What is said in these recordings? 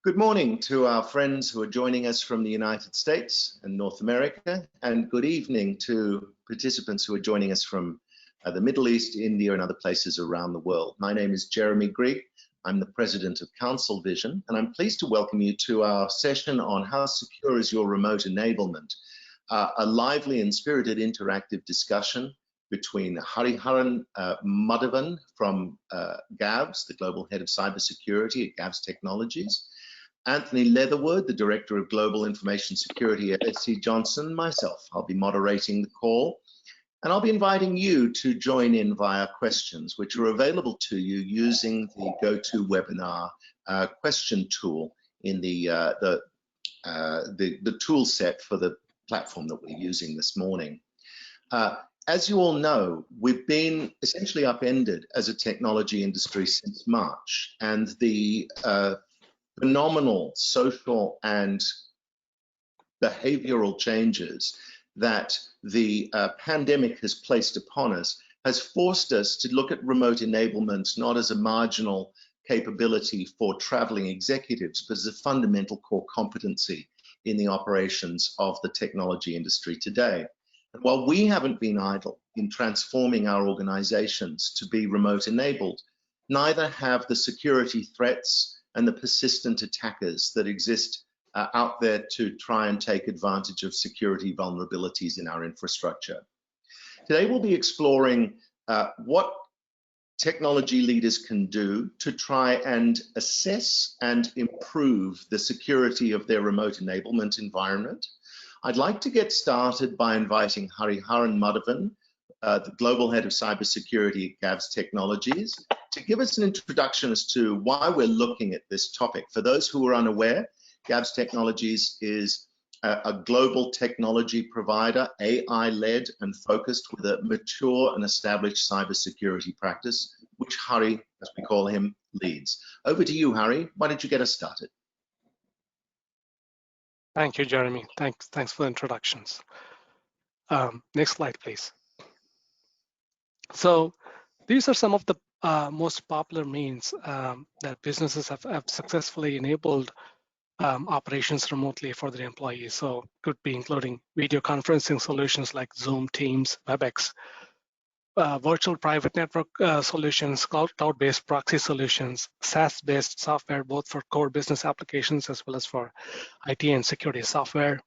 Good morning to our friends who are joining us from the United States and North America, and good evening to participants who are joining us from the Middle East, India, and other places around the world. My name is Jeremy Grigg. I'm the president of Council Vision, and I'm pleased to welcome you to our session on how secure is your remote enablement, a lively and spirited interactive discussion between Hariharan Madhavan from GAVS, the Global Head of Cybersecurity at GAVS Technologies, Anthony Leatherwood, the Director of Global Information Security at SC Johnson, myself. I'll be moderating the call, and I'll be inviting you to join in via questions, which are available to you using the GoToWebinar question tool in the tool set for the platform that we're using this morning. As you all know, we've been essentially upended as a technology industry since March, and the phenomenal social and behavioral changes that the pandemic has placed upon us has forced us to look at remote enablement not as a marginal capability for traveling executives, but as a fundamental core competency in the operations of the technology industry today. And while we haven't been idle in transforming our organizations to be remote enabled, neither have the security threats and the persistent attackers that exist out there to try and take advantage of security vulnerabilities in our infrastructure. Today we'll be exploring what technology leaders can do to try and assess and improve the security of their remote enablement environment. I'd like to get started by inviting Hariharan Madhavan, the Global Head of Cybersecurity at GAVS Technologies, to give us an introduction as to why we're looking at this topic. For those who are unaware, GAVS Technologies is a global technology provider, AI-led and focused, with a mature and established cybersecurity practice, which Hari, as we call him, leads. Over to you, Hari. Why don't you get us started? Thank you, Jeremy. Thanks for the introductions. Next slide, please. So these are some of the most popular means that businesses have successfully enabled operations remotely for their employees. So could be including video conferencing solutions like Zoom, Teams, WebEx, virtual private network solutions, cloud-based proxy solutions, SaaS-based software, both for core business applications as well as for IT and security software.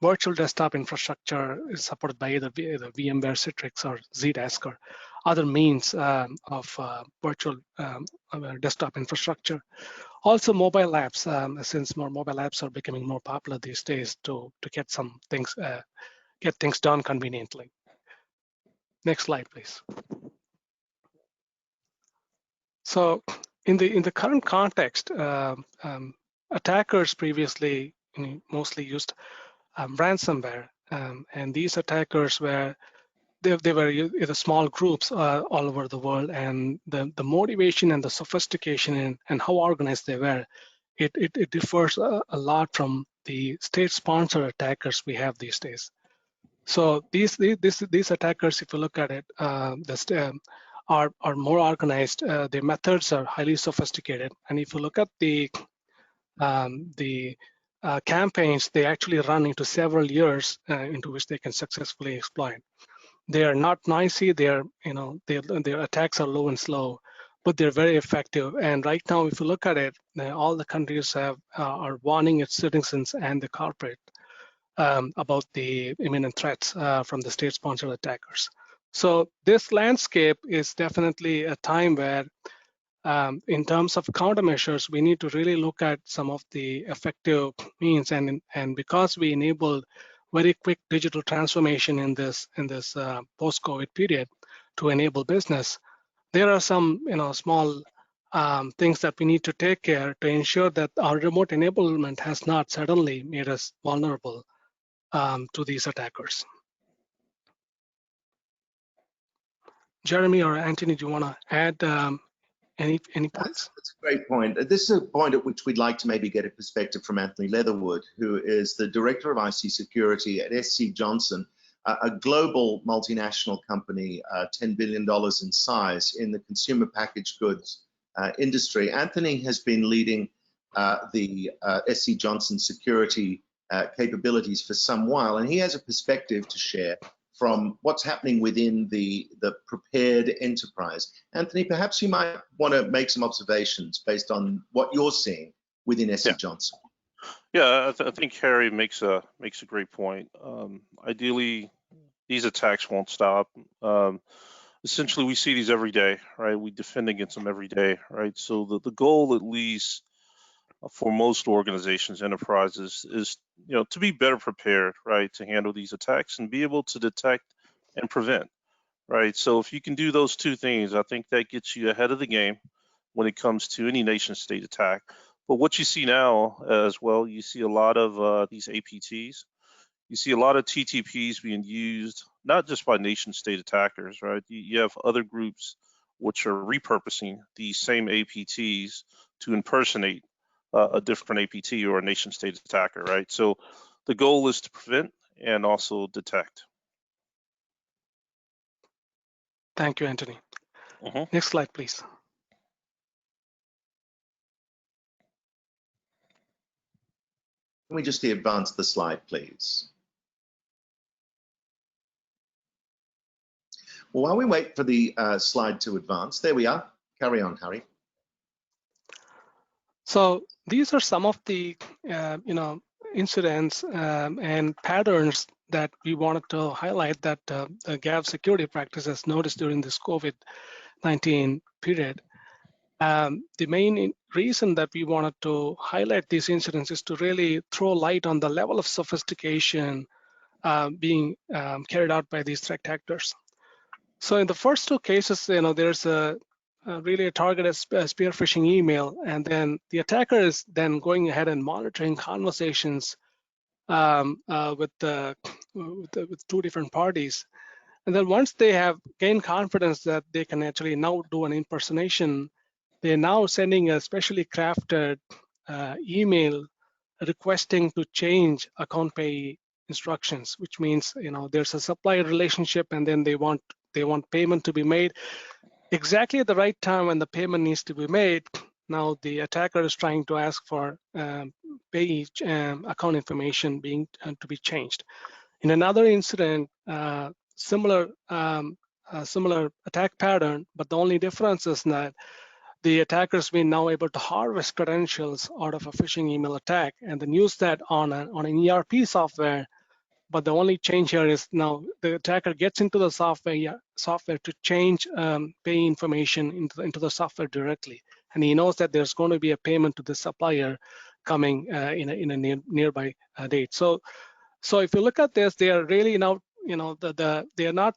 Virtual desktop infrastructure is supported by either VMware, Citrix, or Zdesk, or other means of virtual desktop infrastructure. Also, mobile apps, since more mobile apps are becoming more popular these days to get some things, get things done conveniently. Next slide, please. So, in the current context, attackers previously mostly used ransomware, and these attackers were they were either small groups all over the world, and the motivation and the sophistication and how organized they were, it differs a lot from the state-sponsored attackers we have these days. So these attackers, if you look at it, are more organized. Their methods are highly sophisticated, and if you look at the campaigns, they actually run into several years into which they can successfully exploit. They are not noisy. Their attacks are low and slow, but they're very effective. And right now, if you look at it, all the countries are warning its citizens and the corporate about the imminent threats from the state-sponsored attackers. So this landscape is definitely a time where, in terms of countermeasures, we need to really look at some of the effective means. And because we enabled very quick digital transformation in this post-COVID period to enable business, there are some small things that we need to take care to ensure that our remote enablement has not suddenly made us vulnerable to these attackers. Jeremy or Anthony, do you want to add any points? That's a great point. This is a point at which we'd like to maybe get a perspective from Anthony Leatherwood, who is the Director of IC Security at SC Johnson, a global multinational company, $10 billion in size in the consumer packaged goods industry. Anthony has been leading the SC Johnson security capabilities for some while, and he has a perspective to share from what's happening within the prepared enterprise. Anthony, perhaps you might want to make some observations based on what you're seeing within SC Johnson. Yeah, I think Harry makes a great point. Ideally, these attacks won't stop. Essentially, we see these every day, right? We defend against them every day, right? So the goal, at least for most organizations, enterprises, is to be better prepared, right, to handle these attacks and be able to detect and prevent, right? So if you can do those two things, I think that gets you ahead of the game when it comes to any nation state attack. But what you see now as well, you see a lot of these APTs. You see a lot of TTPs being used, not just by nation state attackers, right? You have other groups which are repurposing these same APTs to impersonate a different APT or a nation state attacker, right? So the goal is to prevent and also detect. Thank you, Anthony. Next slide, please. Can we just advance the slide, please? Well, while we wait for the slide to advance, there we are. Carry on, Harry. So these are some of the incidents and patterns that we wanted to highlight that the GAV security practices noticed during this COVID-19 period. The main reason that we wanted to highlight these incidents is to really throw light on the level of sophistication being carried out by these threat actors. So in the first two cases, there's really a targeted spear phishing email, and then the attacker is then going ahead and monitoring conversations with two different parties. And then once they have gained confidence that they can actually now do an impersonation, they're now sending a specially crafted email requesting to change account payee instructions, which means there's a supplier relationship, and then they want payment to be made exactly at the right time when the payment needs to be made. Now the attacker is trying to ask for payee account information to be changed. In another incident, similar attack pattern, but the only difference is that the attackers been now able to harvest credentials out of a phishing email attack and then use that on an ERP software. But the only change here is now the attacker gets into the software to change pay information into the software directly, and he knows that there's going to be a payment to the supplier coming in a nearby date. So if you look at this, they are really now they are not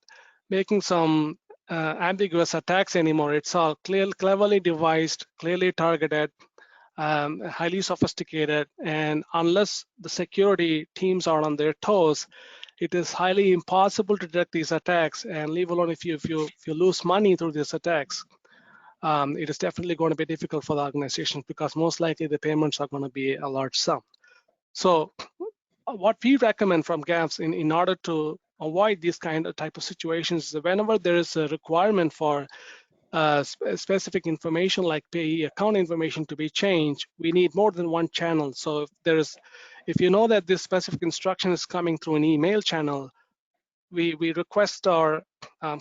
making some ambiguous attacks anymore. It's all cleverly devised, clearly targeted, highly sophisticated, and unless the security teams are on their toes, it is highly impossible to detect these attacks. And leave alone if you lose money through these attacks, it is definitely going to be difficult for the organization because most likely the payments are going to be a large sum. So what we recommend from GAVs in order to avoid these type of situations is whenever there is a requirement for specific information like payee account information to be changed, we need more than one channel. So if you know that this specific instruction is coming through an email channel, we request our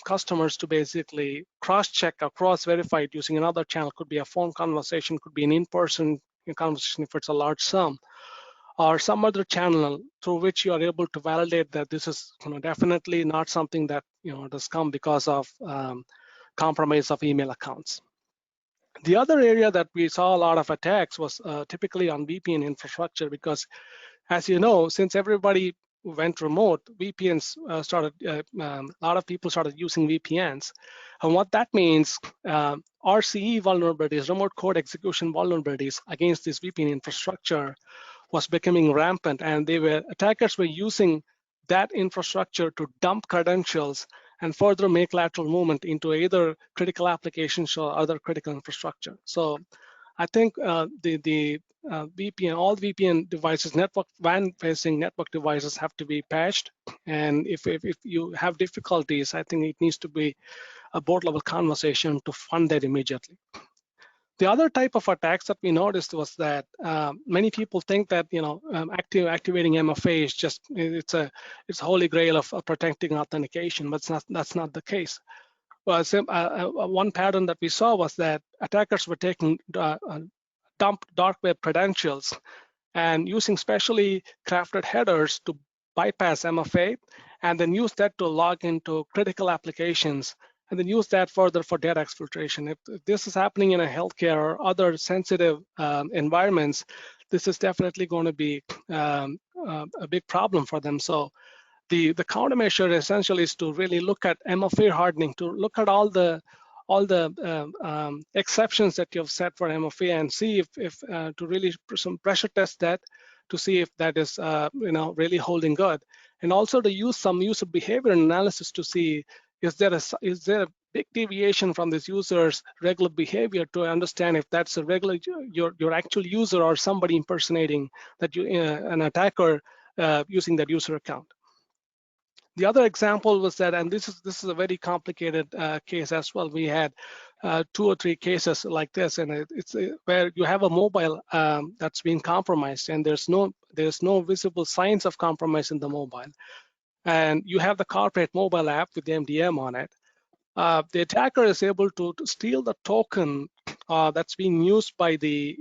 customers to basically cross-check or cross-verify it using another channel. Could be a phone conversation, could be an in-person conversation if it's a large sum, or some other channel through which you are able to validate that this is definitely not something that does come because of compromise of email accounts. The other area that we saw a lot of attacks was typically on VPN infrastructure because, as you know, since everybody went remote, VPNs a lot of people started using VPNs. And what that means, RCE vulnerabilities, remote code execution vulnerabilities against this VPN infrastructure was becoming rampant, and attackers were using that infrastructure to dump credentials and further make lateral movement into either critical applications or other critical infrastructure. So I think the VPN, all VPN devices, WAN-facing network devices have to be patched. And if you have difficulties, I think it needs to be a board level conversation to fund that immediately. The other type of attacks that we noticed was that many people think that activating MFA is just it's a holy grail of protecting authentication, but that's not the case. Well, one pattern that we saw was that attackers were taking dump dark web credentials and using specially crafted headers to bypass MFA, and then use that to log into critical applications, and then use that further for data exfiltration. If this is happening in a healthcare or other sensitive environments, this is definitely going to be a big problem for them. So the countermeasure essentially is to really look at MFA hardening, to look at all the exceptions that you've set for MFA and see if to really some pressure test that to see if that is really holding good, and also to use some user behavior analysis to see is there a big deviation from this user's regular behavior, to understand if that's a regular your actual user or somebody impersonating that an attacker using that user account. The other example was that, and this is a very complicated case as well. We had 2 or 3 cases like this, and it's where you have a mobile that's been compromised, and there's no visible signs of compromise in the mobile, and you have the corporate mobile app with the MDM on it. The attacker is able to steal the token that's being used by the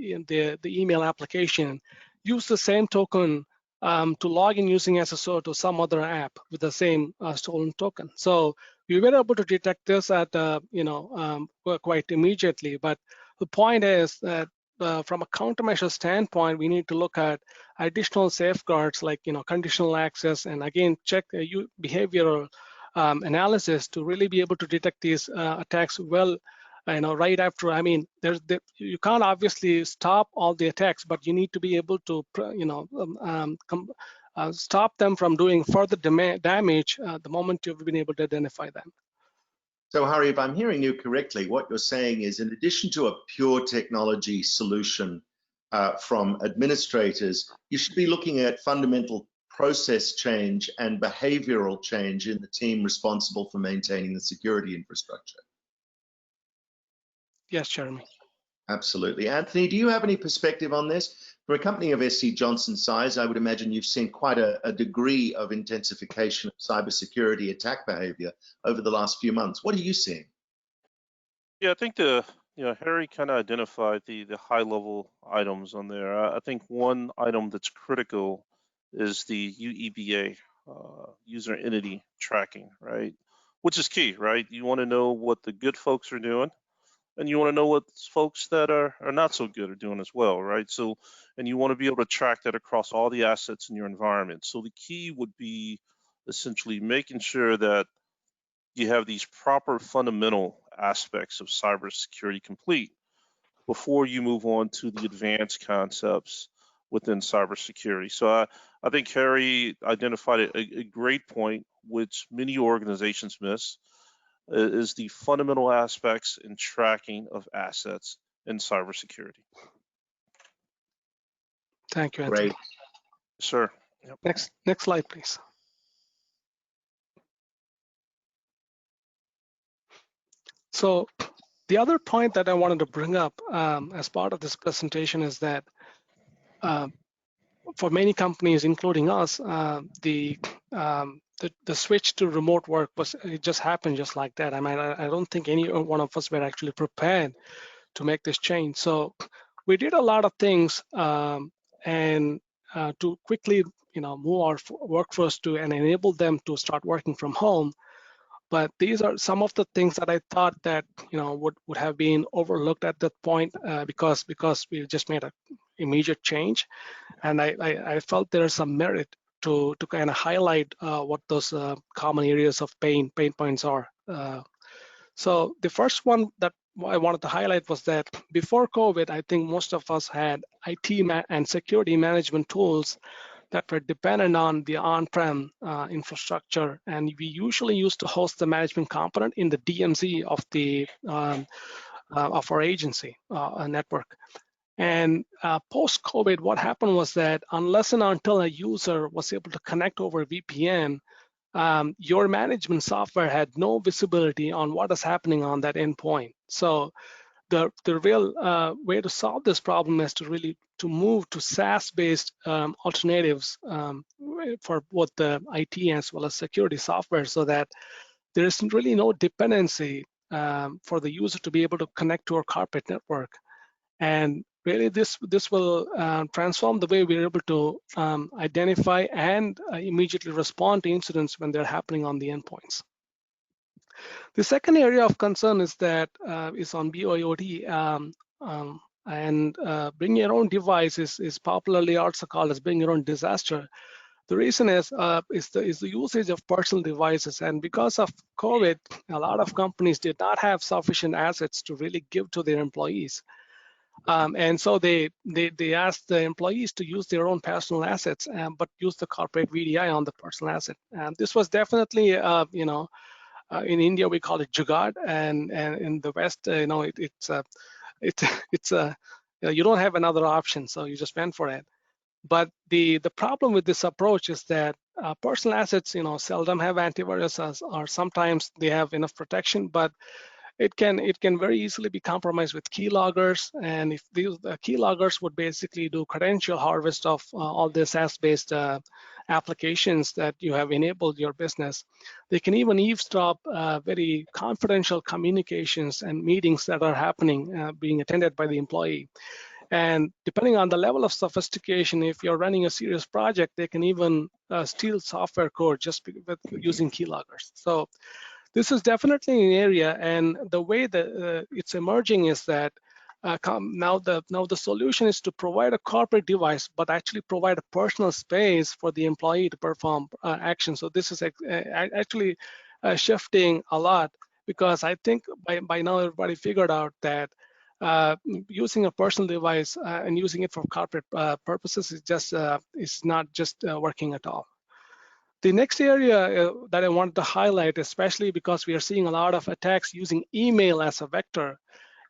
email application, use the same token to log in using SSO to some other app with the same stolen token. So we were able to detect this at quite immediately. But the point is that from a countermeasure standpoint, we need to look at additional safeguards like conditional access, and again check behavioral analysis to really be able to detect these attacks well. Right after, I mean, you can't obviously stop all the attacks, but you need to be able to, stop them from doing further damage the moment you've been able to identify them. So, Hari, if I'm hearing you correctly, what you're saying is, in addition to a pure technology solution from administrators, you should be looking at fundamental process change and behavioral change in the team responsible for maintaining the security infrastructure. Yes, Jeremy. Absolutely. Anthony, do you have any perspective on this? For a company of SC Johnson's size, I would imagine you've seen quite a degree of intensification of cybersecurity attack behavior over the last few months. What are you seeing? Yeah, I think Harry kind of identified the high level items on there. I think one item that's critical is the UEBA, user entity tracking, right? Which is key, right? You want to know what the good folks are doing, and you want to know what folks that are not so good are doing as well, right? So, and you want to be able to track that across all the assets in your environment. So the key would be essentially making sure that you have these proper fundamental aspects of cybersecurity complete before you move on to the advanced concepts within cybersecurity. So I think Harry identified a great point, which many organizations miss, is the fundamental aspects in tracking of assets in cybersecurity. Thank you, Anthony. Great. Sure. Yep. Next slide, please. So the other point that I wanted to bring up as part of this presentation is that for many companies, including us, the switch to remote work it just happened just like that. I mean, I don't think any one of us were actually prepared to make this change. So we did a lot of things and to quickly, move our workforce to and enable them to start working from home. But these are some of the things that I thought that would have been overlooked at that point because we just made an immediate change, and I felt there's some merit to kind of highlight what those common areas of pain points are. So the first one that I wanted to highlight was that before COVID, I think most of us had IT and security management tools that were dependent on the on-prem infrastructure, and we usually used to host the management component in the DMZ of the of our agency network. And post-COVID, what happened was that unless and until a user was able to connect over VPN, your management software had no visibility on what is happening on that endpoint. So the real way to solve this problem is to really move to SaaS-based alternatives for both the IT as well as security software, so that there is really no dependency for the user to be able to connect to our corporate network. And really, this will transform the way we're able to identify and immediately respond to incidents when they're happening on the endpoints. The second area of concern is that is on BOIOD, and bring your own device is popularly also called as bring your own disaster. The reason is the usage of personal devices, and because of COVID, a lot of companies did not have sufficient assets to really give to their employees. And so they asked the employees to use their own personal assets, but use the corporate VDI on the personal asset. This was definitely, in India we call it jugaad, and in the West, you don't have another option, so you just went for it. But the problem with this approach is that personal assets, seldom have antivirus, or sometimes they have enough protection, but it can very easily be compromised with keyloggers. And if these keyloggers would basically do credential harvest of all the SaaS-based applications that you have enabled your business, they can even eavesdrop very confidential communications and meetings that are happening, being attended by the employee. And depending on the level of sophistication, if you're running a serious project, they can even steal software code just with using keyloggers. So this is definitely an area, and the way that it's emerging is that now the solution is to provide a corporate device, but actually provide a personal space for the employee to perform action. So this is actually shifting a lot, because I think by now everybody figured out that using a personal device and using it for corporate purposes is not just working at all. The next area that I wanted to highlight, especially because we are seeing a lot of attacks using email as a vector,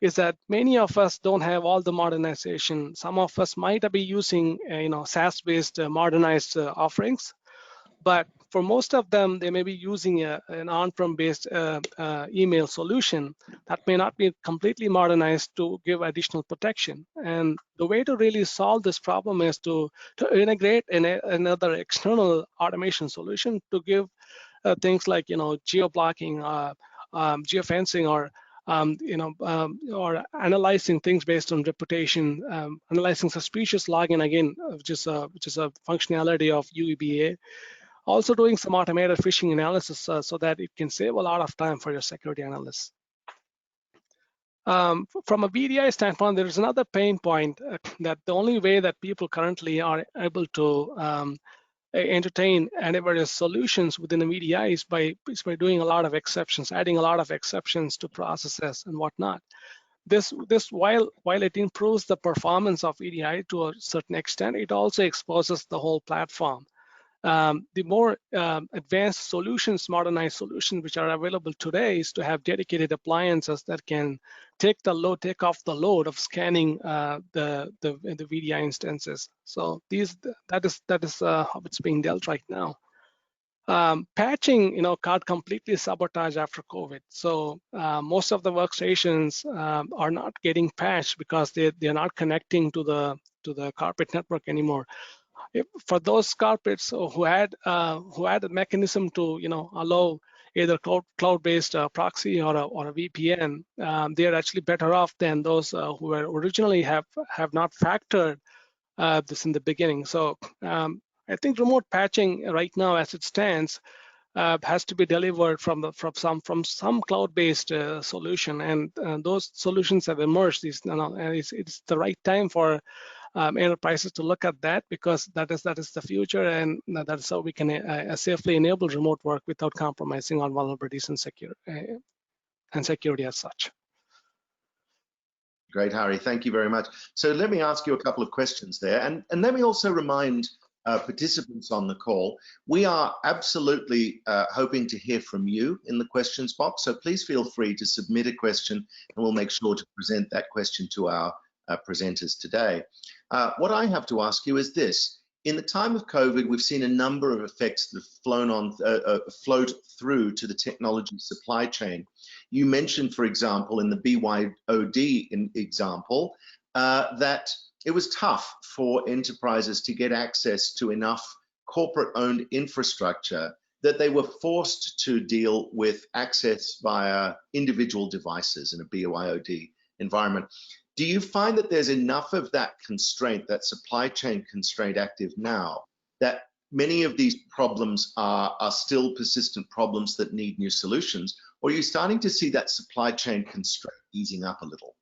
is that many of us don't have all the modernization. Some of us might be using SaaS-based modernized offerings, but for most of them, they may be using an on-prem based email solution that may not be completely modernized to give additional protection. And the way to really solve this problem is to integrate another external automation solution to give things like geo-blocking, geofencing, or analyzing things based on reputation, analyzing suspicious login, again, which is a functionality of UEBA. Also doing some automated phishing analysis so that it can save a lot of time for your security analysts. From a VDI standpoint, there is another pain point that the only way that people currently are able to entertain antivirus solutions within a VDI is by doing a lot of exceptions, adding a lot of exceptions to processes and whatnot. This while it improves the performance of VDI to a certain extent, it also exposes the whole platform. The more advanced solutions, modernized solutions, which are available today, is to have dedicated appliances that can take off the load of scanning the VDI instances. So that is how it's being dealt right now. Patching, got completely sabotaged after COVID. So most of the workstations are not getting patched because they're not connecting to the corporate network anymore. For those corporates who had a mechanism to allow either cloud-based proxy or a VPN, they are actually better off than those who were originally have not factored this in the beginning. So I think remote patching right now, as it stands, has to be delivered from some cloud-based solution, and those solutions have emerged. It's the right time for enterprises to look at that, because that is the future, and that's how we can safely enable remote work without compromising on vulnerabilities and security as such. Great, Hari. Thank you very much. So let me ask you a couple of questions there, and let me also remind participants on the call, we are absolutely hoping to hear from you in the questions box. So please feel free to submit a question, and we'll make sure to present that question to our presenters today. What I have to ask you is this: in the time of COVID, we've seen a number of effects that have flowed through to the technology supply chain. You mentioned, for example, in the BYOD example, that it was tough for enterprises to get access to enough corporate-owned infrastructure, that they were forced to deal with access via individual devices in a BYOD environment. Do you find that there's enough of that constraint, that supply chain constraint active now, that many of these problems are still persistent problems that need new solutions? Or are you starting to see that supply chain constraint easing up a little?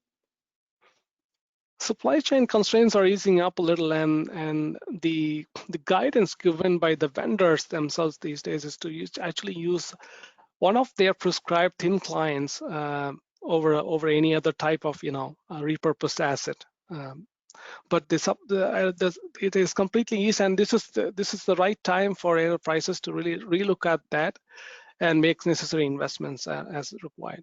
Supply chain constraints are easing up a little, and the guidance given by the vendors themselves these days is to actually use one of their prescribed thin clients over any other type of repurposed asset. But it is completely easy, and this is the right time for enterprises to really relook at that and make necessary investments as required.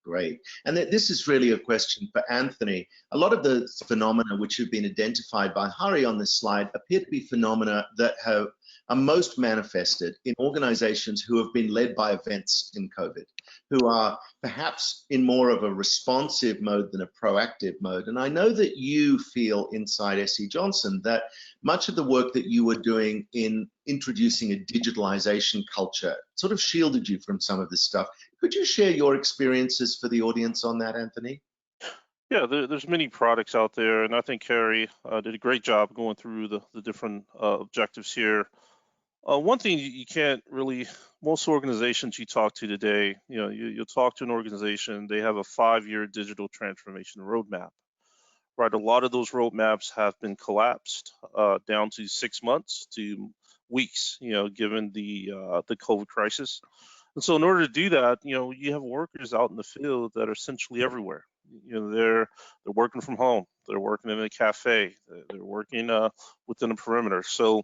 Great. And this is really a question for Anthony. A lot of the phenomena which have been identified by Hari on this slide appear to be phenomena that are most manifested in organizations who have been led by events in COVID, who are perhaps in more of a responsive mode than a proactive mode. And I know that you feel inside SC Johnson that much of the work that you were doing in introducing a digitalization culture sort of shielded you from some of this stuff. Could you share your experiences for the audience on that, Anthony? Yeah, there's many products out there, and I think Harry did a great job going through the different objectives here. One thing you can't really, most organizations you talk to today, you'll talk to an organization, they have a 5-year digital transformation roadmap, right? A lot of those roadmaps have been collapsed down to 6 months to weeks, given the COVID crisis. And so in order to do that, you have workers out in the field that are essentially everywhere. They're working from home, they're working in a cafe, they're working within a perimeter. So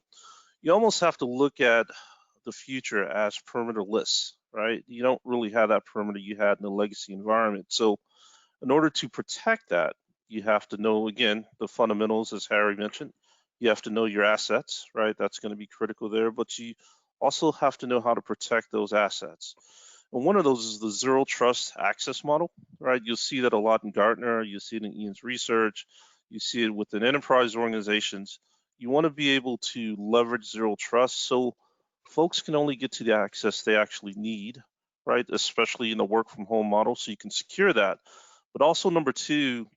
you almost have to look at the future as perimeterless, right? You don't really have that perimeter you had in the legacy environment. So in order to protect that, you have to know, again, the fundamentals, as Harry mentioned. You have to know your assets, right? That's going to be critical there, but you also have to know how to protect those assets. And one of those is the zero trust access model, right? You'll see that a lot in Gartner, you see it in Ian's research, you see it within enterprise organizations. You want to be able to leverage zero trust so folks can only get to the access they actually need, right? Especially in the work from home model, so you can secure that. But also number two,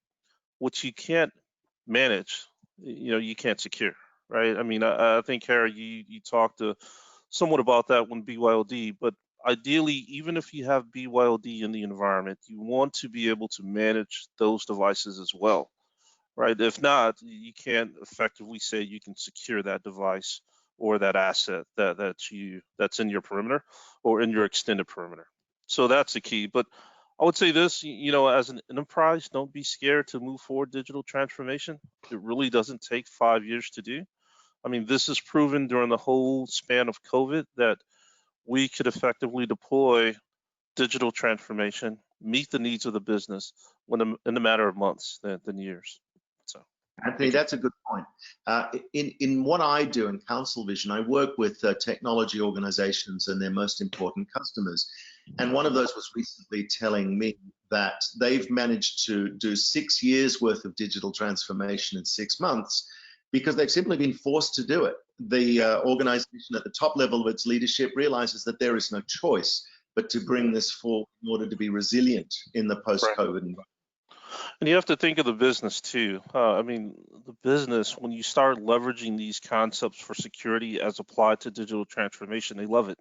what you can't manage, you can't secure, right? I mean, I think, Harry, you talked somewhat about that when BYOD, but ideally, even if you have BYOD in the environment, you want to be able to manage those devices as well, right? If not, you can't effectively say you can secure that device or that asset that's in your perimeter or in your extended perimeter. So that's the key. But I would say this, as an enterprise, don't be scared to move forward digital transformation. It really doesn't take 5 years to do. I mean, this is proven during the whole span of COVID that we could effectively deploy digital transformation, meet the needs of the business in a matter of months than years. So, Anthony, that's a good point. In what I do in Council Vision, I work with technology organizations and their most important customers. And one of those was recently telling me that they've managed to do 6 years worth of digital transformation in 6 months because they've simply been forced to do it. The organization at the top level of its leadership realizes that there is no choice but to bring this forward in order to be resilient in the post-COVID environment. And you have to think of the business too. I mean, the business, when you start leveraging these concepts for security as applied to digital transformation, they love it.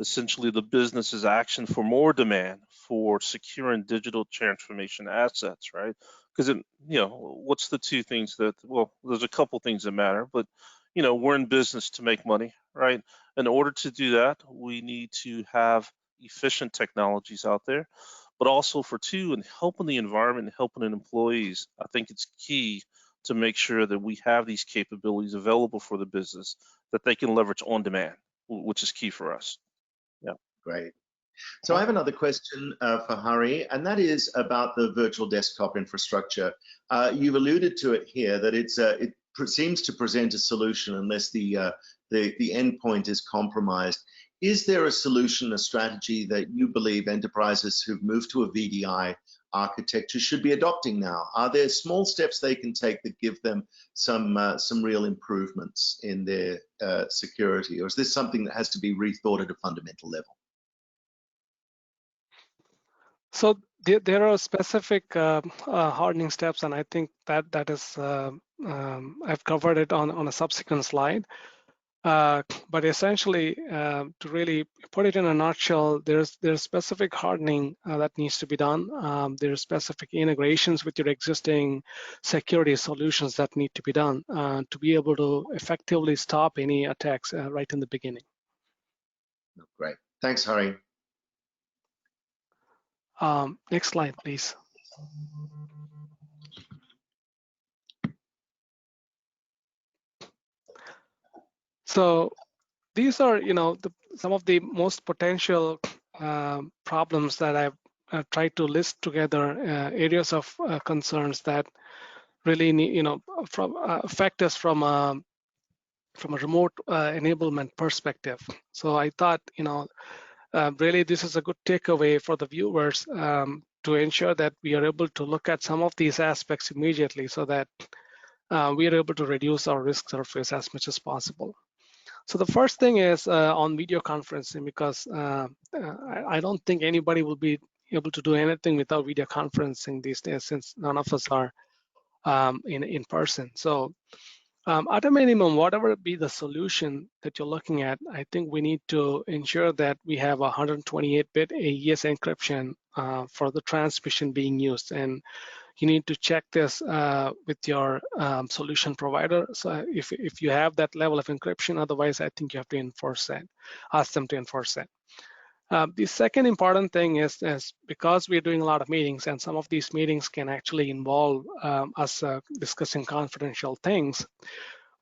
Essentially, the business is action for more demand for securing digital transformation assets, right? Because, what's the two things there's a couple things that matter, but, we're in business to make money, right? In order to do that, we need to have efficient technologies out there, but also in helping the environment and helping the employees. I think it's key to make sure that we have these capabilities available for the business that they can leverage on demand, which is key for us. Yeah. Great. So I have another question for Hari, and that is about the virtual desktop infrastructure. You've alluded to it here, that seems to present a solution unless the endpoint is compromised. Is there a solution, a strategy that you believe enterprises who've moved to a VDI architecture should be adopting now? Are there small steps they can take that give them some real improvements in their security, or is this something that has to be rethought at a fundamental level? So there are specific hardening steps, and I think that is I've covered it on a subsequent slide. But essentially, to really put it in a nutshell, there's specific hardening that needs to be done. There's specific integrations with your existing security solutions that need to be done to be able to effectively stop any attacks right in the beginning. Great. Thanks, Hari. Next slide, please. So these are, some of the most potential problems that I've tried to list together, areas of concerns that really need, affect us from a remote enablement perspective. So I thought, really this is a good takeaway for the viewers to ensure that we are able to look at some of these aspects immediately so that we are able to reduce our risk surface as much as possible. So the first thing is on video conferencing, because I don't think anybody will be able to do anything without video conferencing these days, since none of us are in person. So at a minimum, whatever be the solution that you're looking at, I think we need to ensure that we have 128-bit AES encryption for the transmission being used. And you need to check this with your solution provider. So if you have that level of encryption, otherwise I think you have to enforce that, ask them to enforce that. The second important thing is because we're doing a lot of meetings, and some of these meetings can actually involve us discussing confidential things,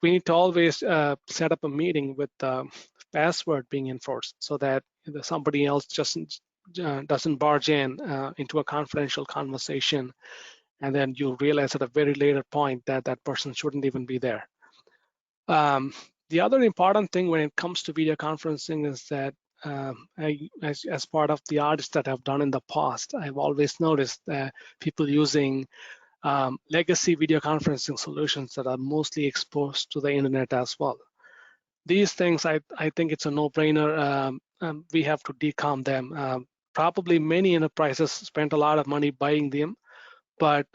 we need to always set up a meeting with the password being enforced so that somebody else just doesn't barge in into a confidential conversation, and then you realize at a very later point that that person shouldn't even be there. The other important thing when it comes to video conferencing is that as part of the audits that I've done in the past, I've always noticed that people using legacy video conferencing solutions that are mostly exposed to the internet as well. These things, I think it's a no-brainer. We have to decom them. Probably many enterprises spent a lot of money buying them, but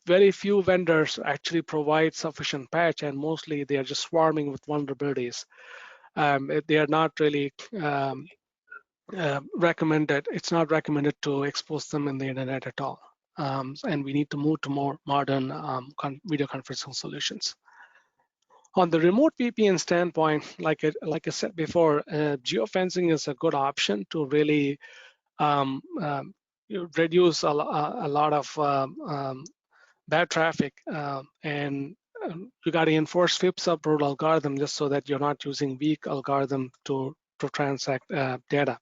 very few vendors actually provide sufficient patch, and mostly they are just swarming with vulnerabilities. They are not really recommended. It's not recommended to expose them in the internet at all. And we need to move to more modern video conferencing solutions. On the remote VPN standpoint, like I said before, geofencing is a good option to really reduce a lot of bad traffic, and you got to enforce FIP subroute algorithm just so that you're not using weak algorithm to transact data.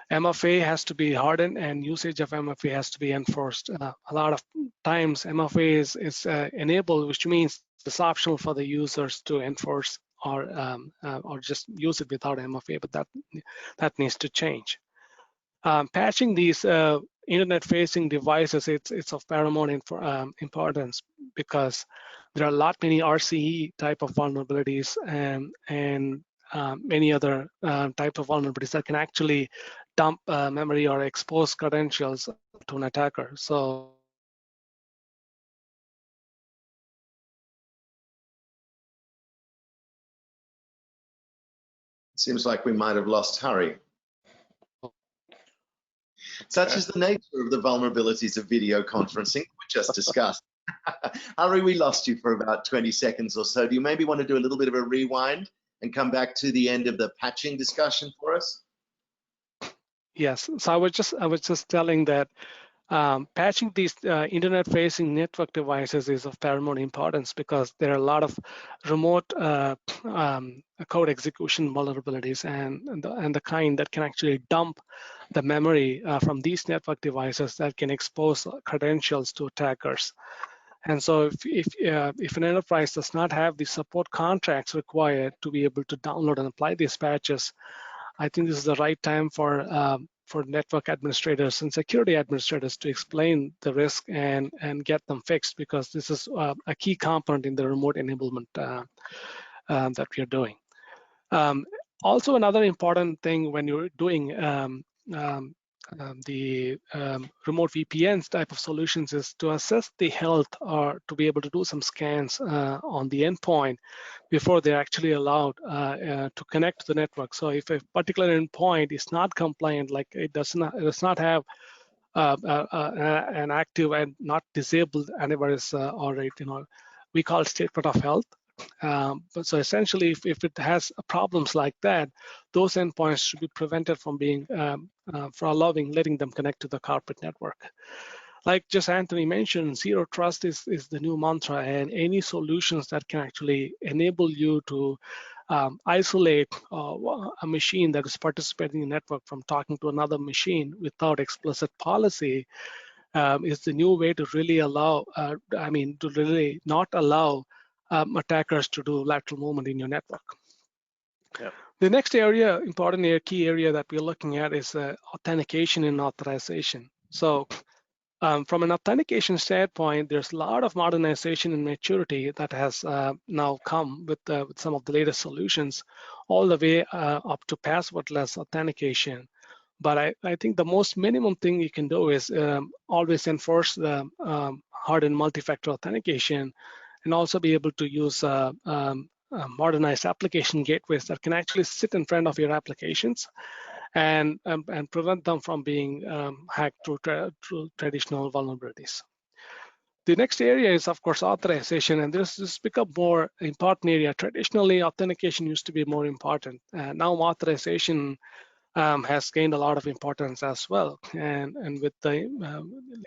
MFA has to be hardened, and usage of MFA has to be enforced. A lot of times MFA is enabled, which means it's optional for the users to enforce or just use it without MFA, but that needs to change. Patching these internet-facing devices, it's of paramount importance, because there are a lot many RCE type of vulnerabilities and many other types of vulnerabilities that can actually dump memory or expose credentials to an attacker. So it seems like we might have lost Hari. Such is the nature of the vulnerabilities of video conferencing we just discussed. Hari, we lost you for about 20 seconds or so. Do you maybe want to do a little bit of a rewind and come back to the end of the patching discussion for us? Yes. So I was just telling that patching these internet-facing network devices is of paramount importance, because there are a lot of remote code execution vulnerabilities and the kind that can actually dump the memory from these network devices that can expose credentials to attackers. And so if an enterprise does not have the support contracts required to be able to download and apply these patches, I think this is the right time for network administrators and security administrators to explain the risk and get them fixed, because this is a key component in the remote enablement that we are doing. Also, another important thing when you're doing the remote VPNs type of solutions is to assess the health, or to be able to do some scans on the endpoint before they're actually allowed to connect to the network. So if a particular endpoint is not compliant, like it does not have an active and not disabled antivirus already, we call it statement of health. But so essentially, if it has problems like that, those endpoints should be prevented from being letting them connect to the corporate network. Like just Anthony mentioned, zero trust is the new mantra, and any solutions that can actually enable you to isolate a machine that is participating in the network from talking to another machine without explicit policy is the new way to really allow, to really not allow attackers to do lateral movement in your network. Yep. The next key area that we're looking at is authentication and authorization. So from an authentication standpoint, there's a lot of modernization and maturity that has now come with some of the latest solutions, all the way up to passwordless authentication. But I think the most minimum thing you can do is always enforce the hardened multi-factor authentication, and also be able to use modernized application gateways that can actually sit in front of your applications and prevent them from being hacked through traditional vulnerabilities. The next area is, of course, authorization, and this has become more important area. Traditionally, authentication used to be more important. Now authorization has gained a lot of importance as well. And with the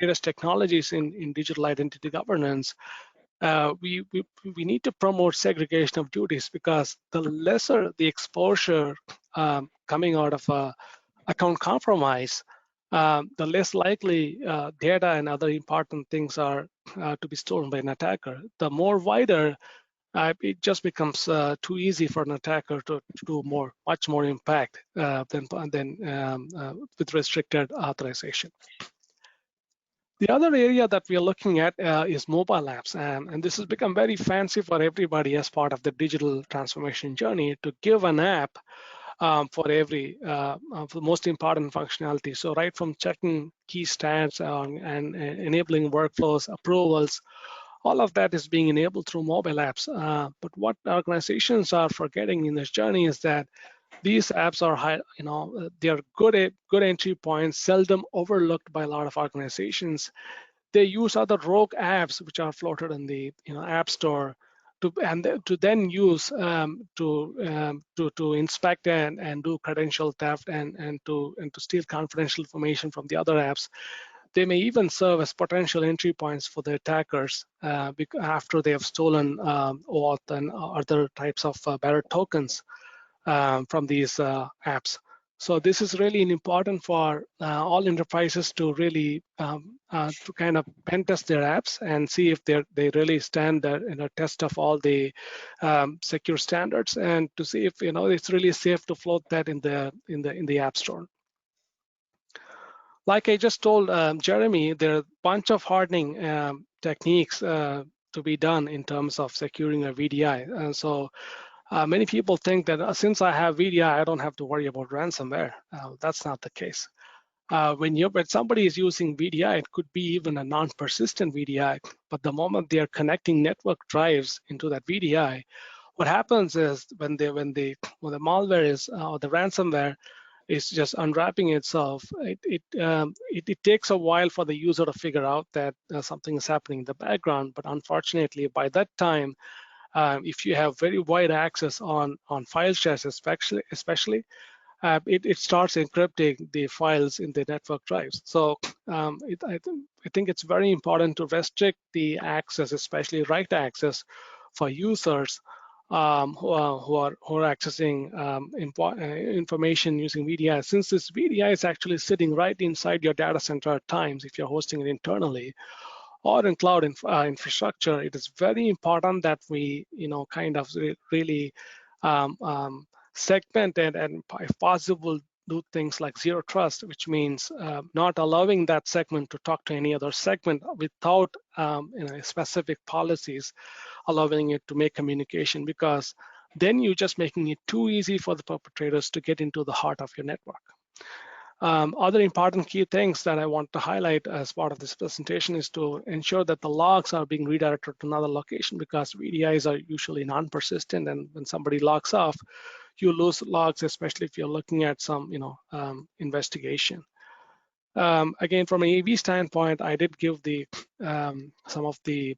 latest technologies in digital identity governance, we need to promote segregation of duties, because the lesser the exposure coming out of account compromise, the less likely data and other important things are to be stolen by an attacker. The more wider, it just becomes too easy for an attacker to do much more impact than with restricted authorization. The other area that we are looking at is mobile apps, and this has become very fancy for everybody as part of the digital transformation journey, to give an app for the most important functionality. So right from checking key stats and enabling workflows, approvals, all of that is being enabled through mobile apps. But what organizations are forgetting in this journey is that these apps are they are good entry points, seldom overlooked by a lot of organizations. They use other rogue apps which are floated in the App Store to then use to inspect and do credential theft and to steal confidential information from the other apps. They may even serve as potential entry points for the attackers after they have stolen OAuth and other types of bearer tokens from these apps. So this is really important for all enterprises to really to kind of pen test their apps and see if they really stand in a test of all the secure standards, and to see if it's really safe to float that in the App Store. Like I just told Jeremy, there are a bunch of hardening techniques to be done in terms of securing a VDI. And so many people think that since I have VDI, I don't have to worry about ransomware. That's not the case. When somebody is using VDI, it could be even a non-persistent VDI, but the moment they are connecting network drives into that VDI, what happens is when the malware is or the ransomware is just unwrapping itself, it takes a while for the user to figure out that something is happening in the background. But unfortunately, by that time, if you have very wide access on file shares, especially, it starts encrypting the files in the network drives. So I think it's very important to restrict the access, especially write access, for users who are accessing information using VDI. Since this VDI is actually sitting right inside your data center at times, if you're hosting it internally, or in cloud infrastructure, it is very important that we, kind of really segment and if possible, do things like zero trust, which means not allowing that segment to talk to any other segment without specific policies allowing it to make communication, because then you're just making it too easy for the perpetrators to get into the heart of your network. Other important key things that I want to highlight as part of this presentation is to ensure that the logs are being redirected to another location, because VDIs are usually non-persistent, and when somebody logs off, you lose logs, especially if you're looking at some investigation. Again, from an AV standpoint, I did give the some of the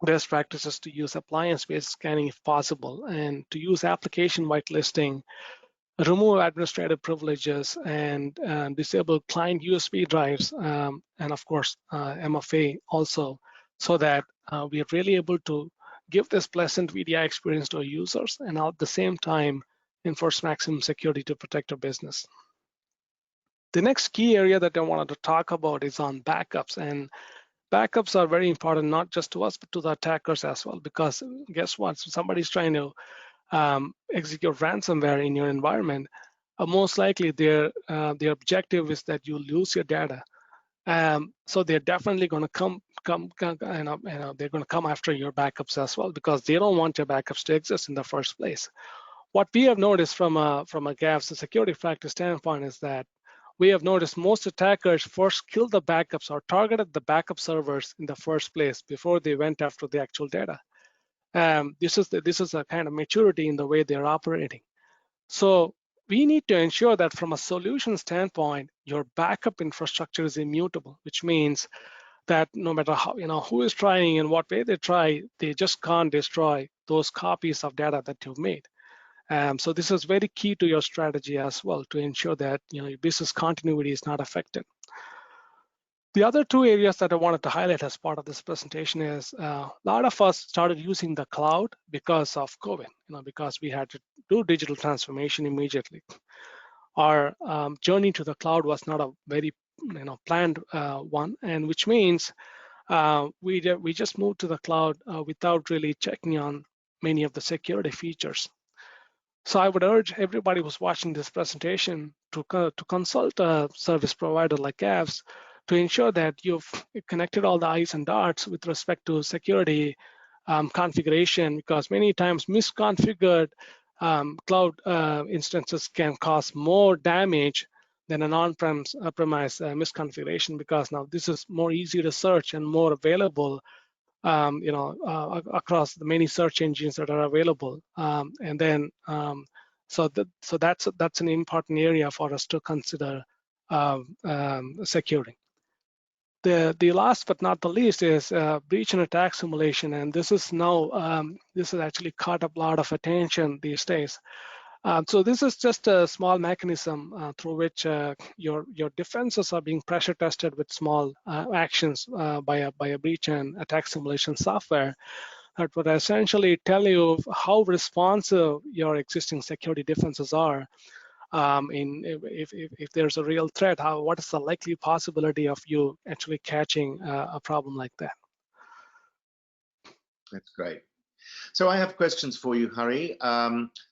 best practices to use appliance-based scanning if possible, and to use application whitelisting, remove administrative privileges, and disable client USB drives, and of course MFA also, so that we are really able to give this pleasant VDI experience to our users, and at the same time enforce maximum security to protect our business. The next key area that I wanted to talk about is on backups, and backups are very important, not just to us, but to the attackers as well, because guess what? So somebody's trying to execute ransomware in your environment. Most likely their objective is that you lose your data. So they're definitely going to come, they're going to come after your backups as well, because they don't want your backups to exist in the first place. What we have noticed from a GAVS, the security practice standpoint, is that we have noticed most attackers first killed the backups or targeted the backup servers in the first place before they went after the actual data. This is a kind of maturity in the way they're operating. So we need to ensure that from a solution standpoint, your backup infrastructure is immutable, which means that no matter how, who is trying and what way they try, they just can't destroy those copies of data that you've made. So this is very key to your strategy as well, to ensure that your business continuity is not affected. The other two areas that I wanted to highlight as part of this presentation is a lot of us started using the cloud because of COVID, because we had to do digital transformation immediately. Our journey to the cloud was not a very planned one, and which means we just moved to the cloud without really checking on many of the security features. So I would urge everybody who's watching this presentation to consult a service provider like GAVS to ensure that you've connected all the I's and dots with respect to security configuration, because many times misconfigured cloud instances can cause more damage than an on-premise misconfiguration, because now this is more easy to search and more available across the many search engines that are available, and then so that's an important area for us to consider securing. The last but not the least is breach and attack simulation, and this is now this has actually caught up a lot of attention these days. So this is just a small mechanism through which your defenses are being pressure tested with small actions by a breach and attack simulation software that would essentially tell you how responsive your existing security defenses are. If there's a real threat, what is the likely possibility of you actually catching a problem like that? That's great. So I have questions for you, Hari.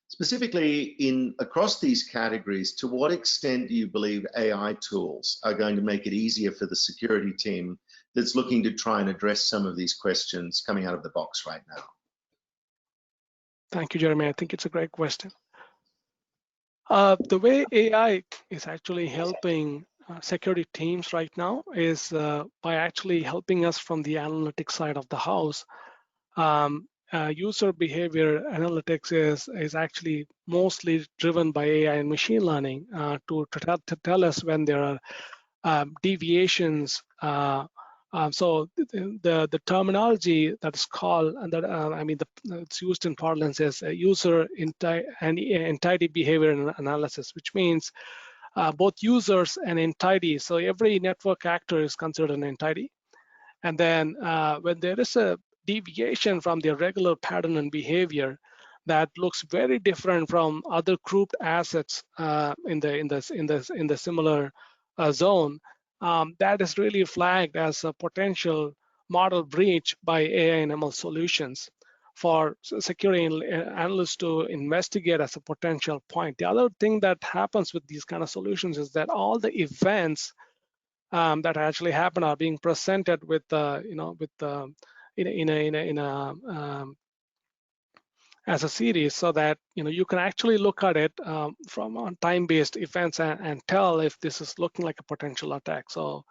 Specifically across these categories, to what extent do you believe AI tools are going to make it easier for the security team that's looking to try and address some of these questions coming out of the box right now? Thank you, Jeremy. I think it's a great question. The way AI is actually helping security teams right now is by actually helping us from the analytics side of the house. User behavior analytics is actually mostly driven by AI and machine learning to tell us when there are deviations. So the terminology that is called, and that it's used in parlance as user entity behavior analysis, which means both users and entities. So every network actor is considered an entity, and then when there is a deviation from the regular pattern and behavior that looks very different from other grouped assets in the similar zone, that is really flagged as a potential model breach by AI and ML solutions for security analysts to investigate as a potential point. The other thing that happens with these kind of solutions is that all the events that actually happen are being presented with, as a series, so that you can actually look at it from on time-based events and tell if this is looking like a potential attack. So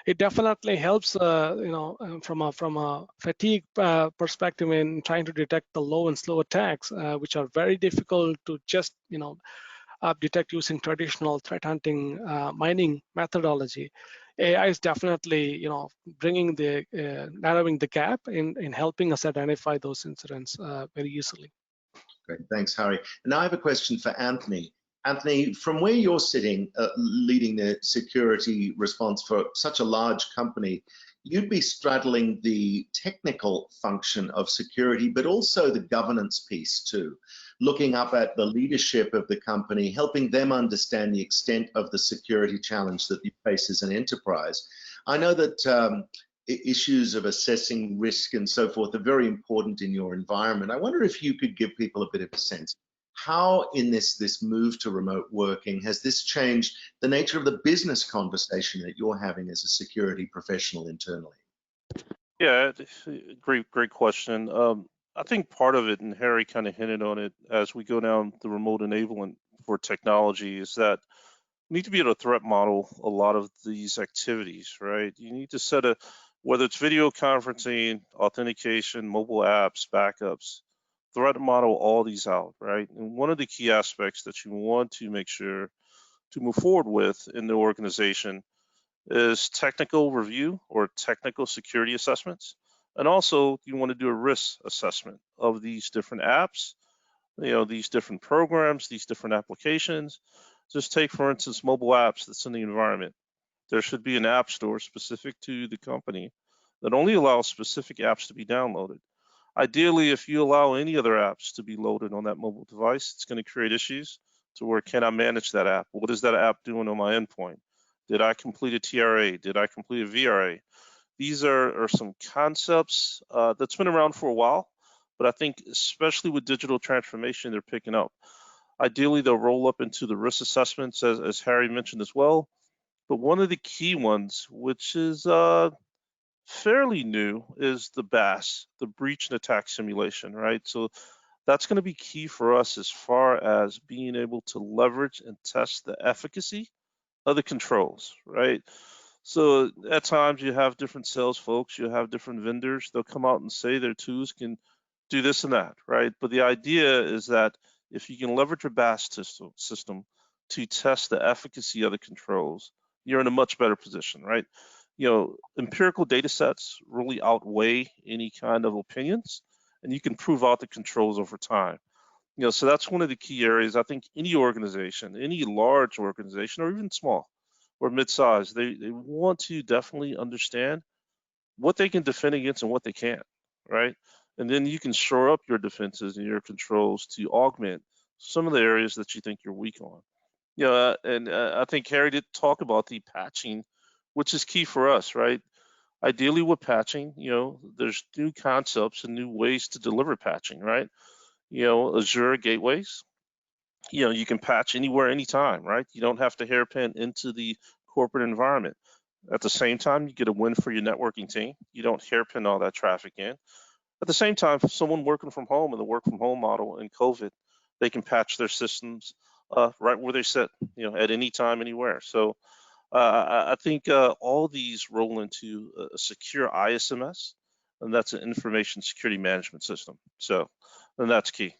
it definitely helps, from a fatigue perspective in trying to detect the low and slow attacks, which are very difficult to just detect using traditional threat hunting mining methodology. AI is definitely, bringing the narrowing the gap in helping us identify those incidents very easily. Great, thanks, Hari. And now I have a question for Anthony. Anthony, from where you're sitting, leading the security response for such a large company, you'd be straddling the technical function of security, but also the governance piece too, looking up at the leadership of the company, helping them understand the extent of the security challenge that you face as an enterprise. I know that issues of assessing risk and so forth are very important in your environment. I wonder if you could give people a bit of a sense. How in this move to remote working has this changed the nature of the business conversation that you're having as a security professional internally? Yeah, great question. I think part of it, and Harry kind of hinted on it as we go down the remote enablement for technology, is that you need to be able to threat model a lot of these activities, right? You need to set a, whether it's video conferencing, authentication, mobile apps, backups, threat model all these out, right? And one of the key aspects that you want to make sure to move forward with in the organization is technical review or technical security assessments. And also you want to do a risk assessment of these different apps, these different programs, these different applications. Just take, for instance, mobile apps that's in the environment. There should be an app store specific to the company that only allows specific apps to be downloaded. Ideally, if you allow any other apps to be loaded on that mobile device, it's going to create issues to where, can I manage that app? What is that app doing on my endpoint? Did I complete a TRA? Did I complete a VRA? These are some concepts that's been around for a while, but I think especially with digital transformation, they're picking up. Ideally, they'll roll up into the risk assessments, as Harry mentioned as well. But one of the key ones, which is fairly new, is the BAS, the breach and attack simulation, right? So that's going to be key for us as far as being able to leverage and test the efficacy of the controls, right? So at times you have different sales folks, you have different vendors, they'll come out and say their tools can do this and that, right? But the idea is that if you can leverage a BAS system to test the efficacy of the controls, you're in a much better position, right? Empirical data sets really outweigh any kind of opinions, and you can prove out the controls over time. So that's one of the key areas. I think any organization, any large organization, or even small or mid-sized, they want to definitely understand what they can defend against and what they can't, right? And then you can shore up your defenses and your controls to augment some of the areas that you think you're weak on. And I think Harry did talk about the patching, which is key for us, right? Ideally with patching, there's new concepts and new ways to deliver patching, right? Azure gateways, you can patch anywhere, anytime, right? You don't have to hairpin into the corporate environment. At the same time, you get a win for your networking team. You don't hairpin all that traffic in. At the same time, for someone working from home in the work from home model in COVID, they can patch their systems right where they sit, at any time, anywhere. So I think all these roll into a secure ISMS, and that's an information security management system. So, and that's key.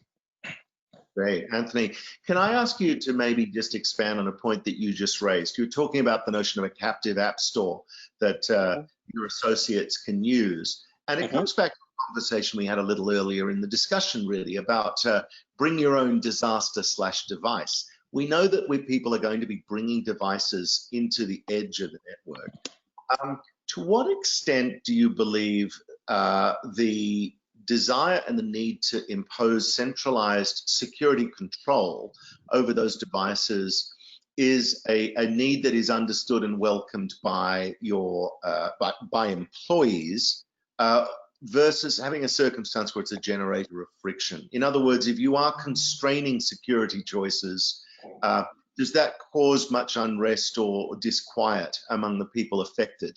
Great. Anthony, can I ask you to maybe just expand on a point that you just raised? You were talking about the notion of a captive app store that your associates can use. And it comes back to a conversation we had a little earlier in the discussion, really, about bring your own disaster/device. We know that people are going to be bringing devices into the edge of the network. To what extent do you believe the desire and the need to impose centralized security control over those devices is a need that is understood and welcomed by your by employees versus having a circumstance where it's a generator of friction. In other words, if you are constraining security choices, does that cause much unrest or disquiet among the people affected?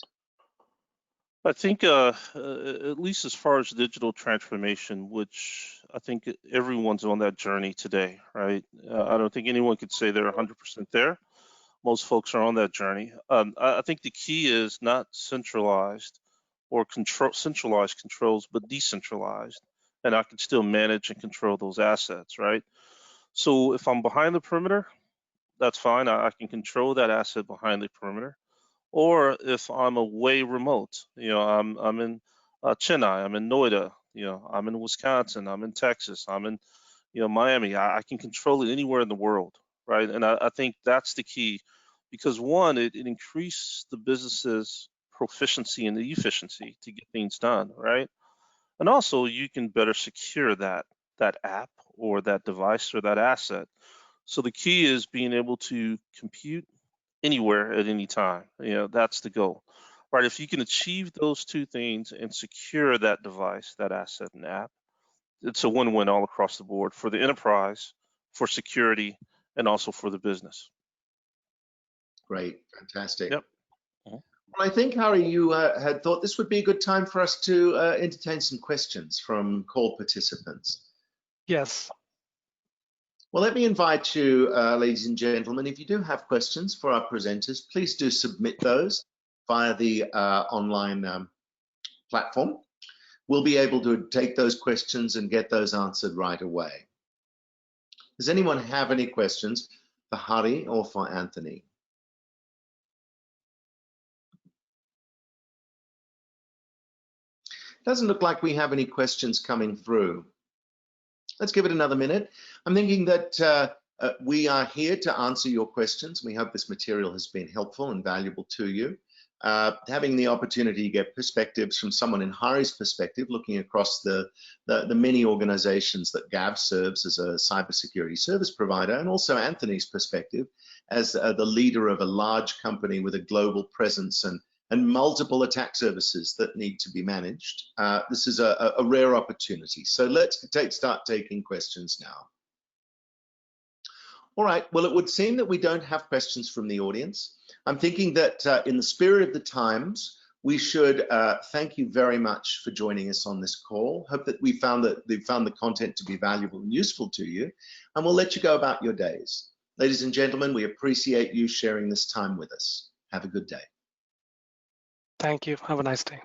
I think at least as far as digital transformation, which I think everyone's on that journey today, right? I don't think anyone could say they're 100% there. Most folks are on that journey. I think the key is not centralized or centralized controls, but decentralized. And I can still manage and control those assets, right? So if I'm behind the perimeter, that's fine. I can control that asset behind the perimeter. Or if I'm away remote, I'm in Chennai, I'm in Noida, I'm in Wisconsin, I'm in Texas, I'm in, Miami. I can control it anywhere in the world, right? And I think that's the key, because one, it increases the business's proficiency and the efficiency to get things done, right? And also you can better secure that app or that device or that asset. So the key is being able to compute anywhere at any time. That's the goal, right? If you can achieve those two things and secure that device, that asset and app, it's a win-win all across the board for the enterprise, for security, and also for the business. Great, fantastic. Yep. Well, I think, Harry, you had thought this would be a good time for us to entertain some questions from call participants. Yes. Well, let me invite you, ladies and gentlemen, if you do have questions for our presenters, please do submit those via the online platform. We'll be able to take those questions and get those answered right away. Does anyone have any questions for Hari or for Anthony? Doesn't look like we have any questions coming through. Let's give it another minute. I'm thinking that we are here to answer your questions. We hope this material has been helpful and valuable to you. Having the opportunity to get perspectives from someone in Hari's perspective, looking across the many organizations that GAV serves as a cybersecurity service provider, and also Anthony's perspective as the leader of a large company with a global presence and multiple attack services that need to be managed. This is a rare opportunity. So let's start taking questions now. All right, well, it would seem that we don't have questions from the audience. I'm thinking that in the spirit of the times, we should thank you very much for joining us on this call. Hope that we found the content to be valuable and useful to you, and we'll let you go about your days. Ladies and gentlemen, we appreciate you sharing this time with us. Have a good day. Thank you. Have a nice day.